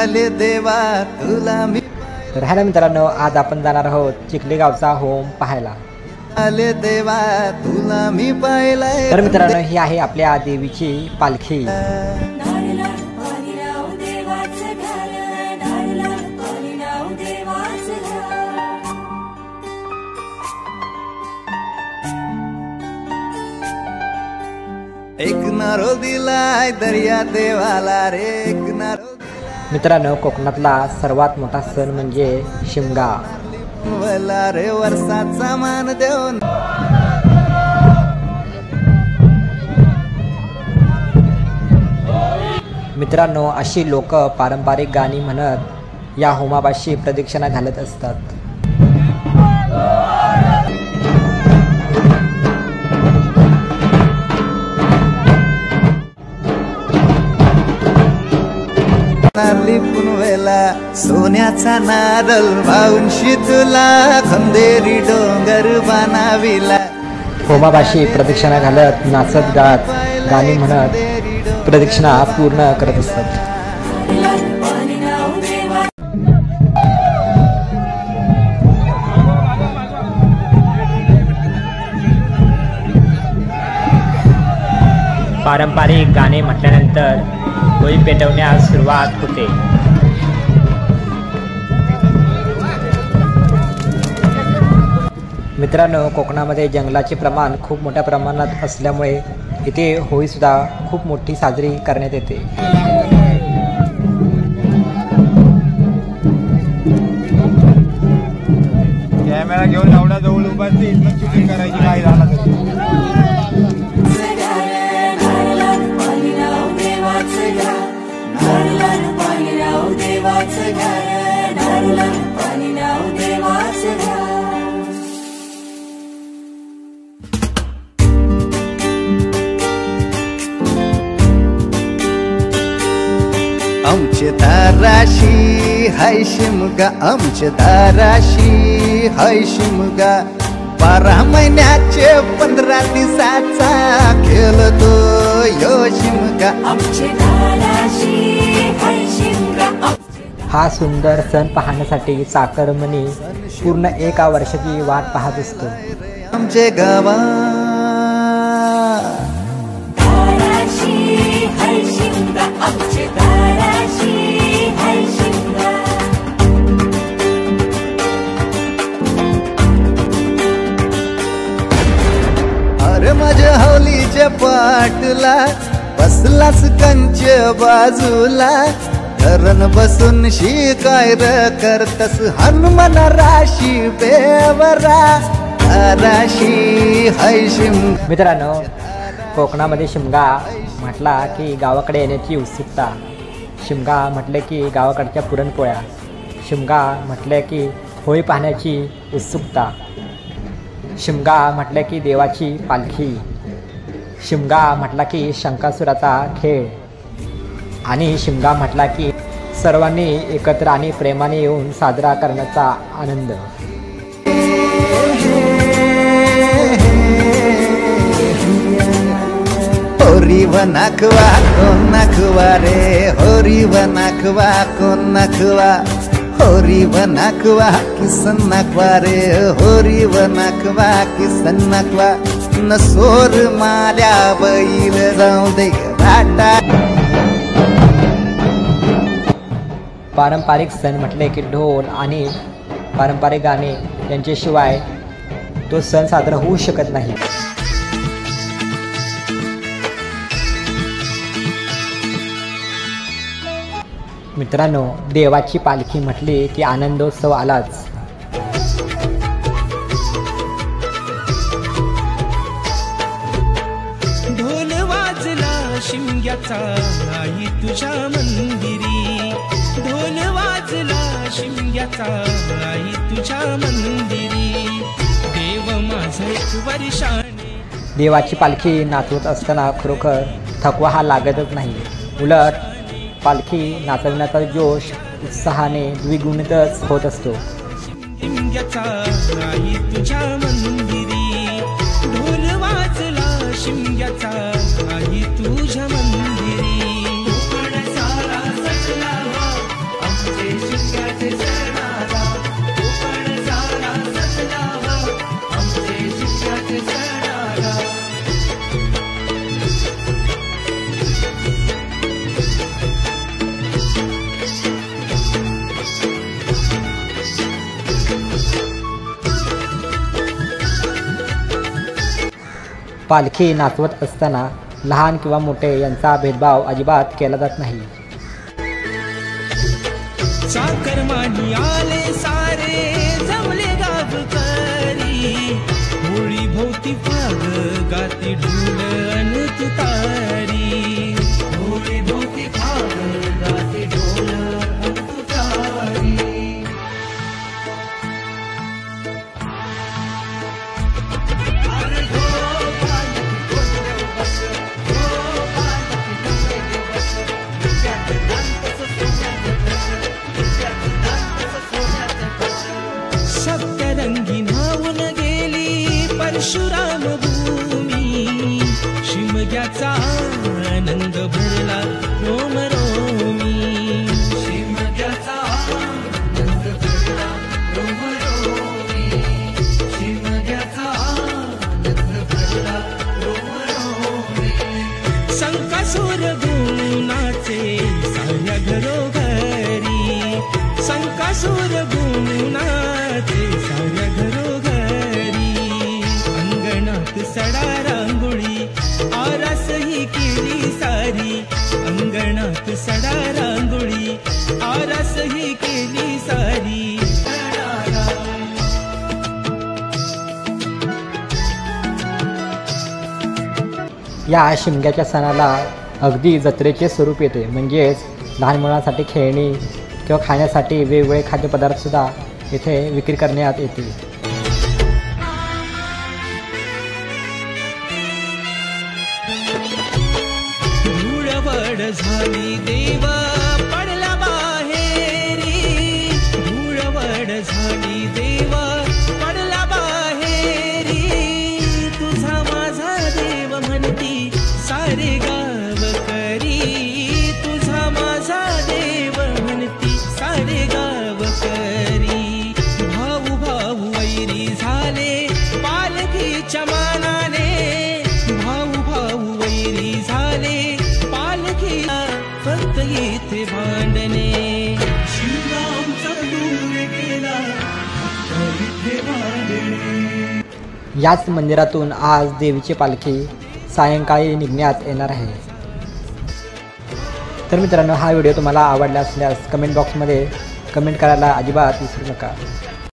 आले देवा तुला मी तर ह्या मित्रांनो, आज आपण जाणार आहोत चिखली गावचा होम पाहायला. आले देवा तुला मी पाहिलंय. तर मित्रांनो, ही आहे आपल्या देवीची पालखी. एक नारो दिलाय दर्या देवाला रे, एक नारो मित्रांनो, कोकणातला सर्वात मोठा सण म्हणजे शिमगा. वला रे वर्षाचा मान देऊन. मित्रांनो, अशी लोक पारंपरिक गाणी म्हणत या होमापाशी प्रदक्षिणा घालत असतात. लिपून वेला सोन्याचा नारळ वाहून तुला खंदेरी डोंगर बनाविला. होमापाशी प्रदक्षिणा घालत नाचत गात गाणी म्हणत प्रदक्षिणा पूर्ण करत असतात. पारंपरिक गाणे म्हटल्यानंतर होळी पेटवण्यास सुरुवात होते. मित्रांनो, कोकणामध्ये जंगलाचे प्रमाण खूप मोठ्या प्रमाणात असल्यामुळे इथे होळीसुद्धा खूप मोठी साजरी करण्यात येते. कॅमेरा घेऊन एवढा जवळ उभा इथनं शूटिंग करायची काय झाला आमचे दाराशी हाय शिमगा, आमचे दाराशी हाय शिमगा. 12 महिन्याचे 15 दिवसाचा खेळतो यो शिमगा. आमचे दाराशी हाय शिमगा. हा सुंदर सण पाहण्यासाठी चाकरमनी पूर्ण 1 वर्षाची वाट पाहत असतो. आमचे गावा अरे माझ्या हौलीच्या पाटला बसलास कंच बाजूला. धरण बसून शिकाय करतस हनुमान राशी बेवरा. राशी हाय शिमगा. मित्रांनो, कोकणामध्ये शिमगा म्हटला की गावाकडे येण्याची उत्सुकता. शिमगा म्हटले की गावाकडच्या पुरणपोळ्या. शिमगा म्हटले की होळी पाहण्याची उत्सुकता. शिमगा म्हटले की देवाची पालखी. शिमगा म्हटला की शंकासुराचा खेळ. आणि शिमगा म्हटला की सर्वांनी एकत्र आणि प्रेमाने येऊन साजरा करण्याचा आनंद. होरी व नाखवा कोण नाखवा रे, होरी व नाखवा कोण नाखवा. होरी व नाखवा किसन नाखवा रे, होरी व नाखवा किसन नाखवा. नसोर माल्या बैल जाऊ दे राटा. पारंपरिक सण म्हटले की ढोल आणि पारंपरिक गाणे यांच्याशिवाय तो सण साजरा होऊ शकत नाही. मित्रांनो, देवाची पालखी म्हटली की आनंदोत्सव आलाच. ढोल वाजला शिमग्याचा आई तुझ्या मंदिरी. ढोल वाजला शिमग्याचा आई तुझ्या मंदिरी. देव माझा एक वर्षाने. देवाची पालखी नाचवत असताना खरोखर थकवा हा लागतच नाही. उलट पालखी नाचवण्याचा जोश उत्साहाने द्विगुणितच होत असतो. शिमग्याचा आई तुझ्या मंदिरी. ढोल वाजला शिमग्याचा आई तुझ्या मंदिरी. कोकण सारा सजला पालखी नाचवत असताना लहान किंवा मोठे यांचा भेदभाव अजिबात केला जात नाही. चाकरमानी आले सारे जमले गावकरी, होळी भोवती फाग गाती ढोल अन तुतारी, होळी भोवती फाग गाती ढोल अन तुतारी. सप्तरंगी नावून गेली परशुराम भूमी, शिमग्याचा आनंद भरला रोम रोमी, शिमग्याचा आनंद भरला रोम रोमी, शिमग्याचा आनंद भरला रोम रोमी. संकासुर गुणाचे साऱ्या घरोघरी, संकासुर गुणाचे साऱ्या घरोघरी, अंगणात सडा रांगोळी आरास ही केली सारी, अंगणात सडा रांगोळी आरास ही केली सारी. या शिमग्याच्या सणाला अगदी जत्रेचे स्वरूप येते. म्हणजेच लहान मुलांसाठी खेळणी किंवा खाण्यासाठी वेगवेगळे खाद्यपदार्थसुद्धा येथे विक्री करण्यात येते. धूळवड झाली देव पडला बाहेरी, धूळवड झाली देव पडला बाहेरी, तुझा माझा देव म्हणती सारे गावकरी, तुझा माझा देव म्हणती सारे गावकरी. भाऊ भाऊ वैरी झाले पालखीच्या मानाने, भाऊ भाऊ वैरी झाले पालखीला फक्त इथे भांडणे, शिवरामचा दूर गेला इथे भांडणे. याच मंदिरातून आज देवीची पालखी सायंकाळी निघण्यात येणार आहे. तर मित्रांनो, हा व्हिडिओ तुम्हाला आवडला असल्यास कमेंट बॉक्समध्ये कमेंट करायला अजिबात विसरू नका.